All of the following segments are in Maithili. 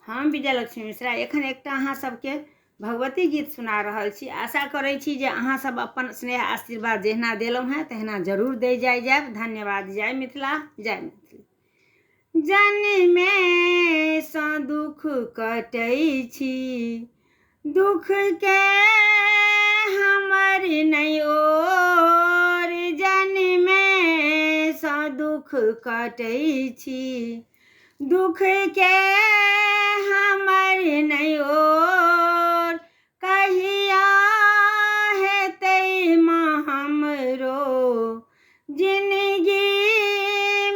हम विजयलक्ष्मी मिश्रा एखन एकटा अहाँ सबके भगवती गीत सुना रहल छी। आशा करै छी जे अहाँ सब अपन स्नेह आशीर्वाद जहिना देलहुँ हैं तहिना जरूर दै जायब। धन्यवाद। जय मिथिला, जय मैथिली। जन्मे सँ दुख कटै छी, दुख के हमर नहि ओर। जन्मे सँ दुख कटै छी, दुख के हमर नहि ओर। कहिया हेतै माँ हमरो जिंदगी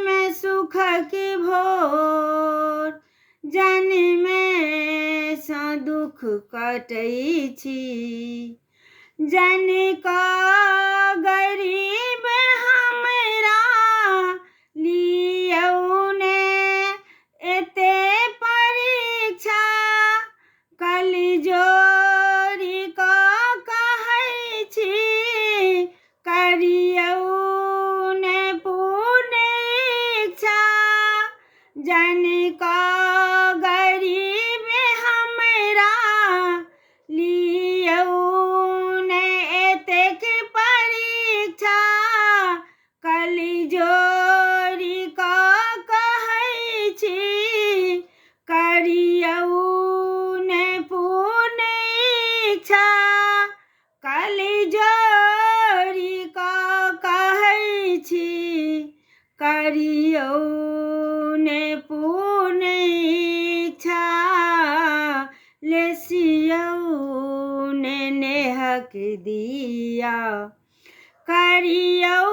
में सुखक भोर। जन्मे सँ दुख कटै छी, जन का गरीब हमरा लियौ ने एते परीक्षा। कल जोड़ी कऽ कहै छी, करियौ ने पूर्ण इच्छा। जन का गरीब हमरा लियौ ने एतेक परीक्षा। कल जोड़ी कऽ कहै छी, करियौ ने पूर्ण इच्छा। कल जोड़ी कऽ कहै छी, करियौ ने पूर्ण इच्छा। लेसियौ ने नेहक दिया, करियौ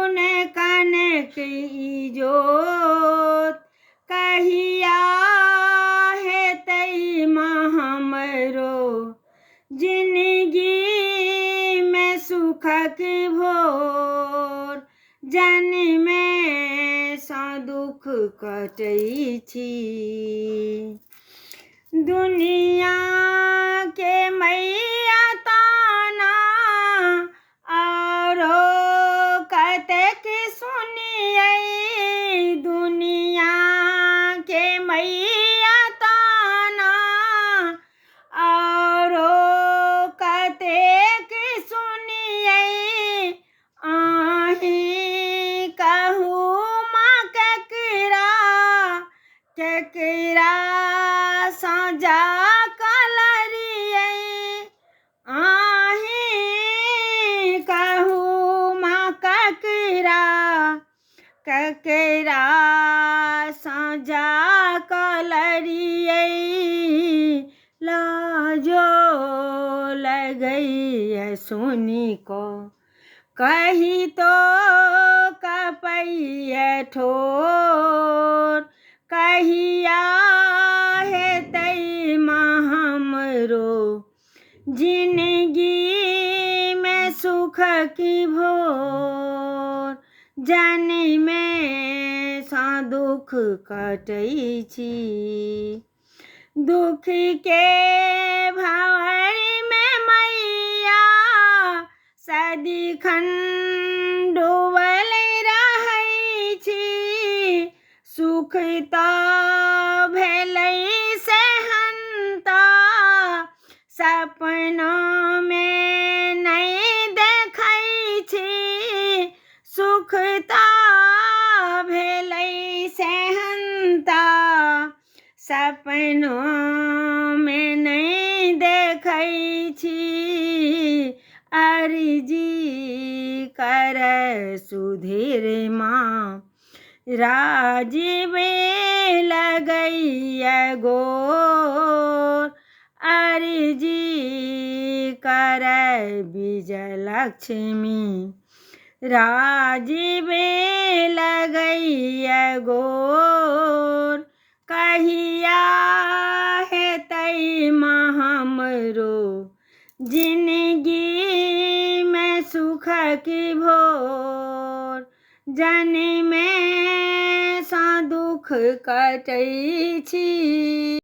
ने कनक इजोत। कहिया हेतै माँ हमरो जिंदगी में सुखक भोर। जन्मे सँ दुख कटै छी, दुनिया के मैया ताना औरो कतेक सुनियै। दुनिया के मैया ताना औरो कतेक सुनियै। आही कहू माँ केकरा केकरा सँ जा कलरियै। आही कहू माँ केकरा केकरा सँ जा कलरियै। लाजो लगैए सुनि कऽ कही तो कपैए ठोर। कहिया हेतै माँ हमरो जिंदगी में सुखक भोर। जन्मे सँ दुख कटै छी, दुख के भंवर में मैया सदिखन डूबल रहै छी। सुख तऽ भेलै सेहनता, सपना में नहीं देखै छी। सुख तऽ भेलै सेहनता, सपना में नहीं देखै छी। अर्जी करय सुधीर माँ राजीव लगैए गोर। अर्जी करय विजयलक्ष्मी राजीव लगैए गोर। कहिया हेतै माँ हमरो जिंदगी में सुखक भोर। जन्मे सँ दुख कटै छी।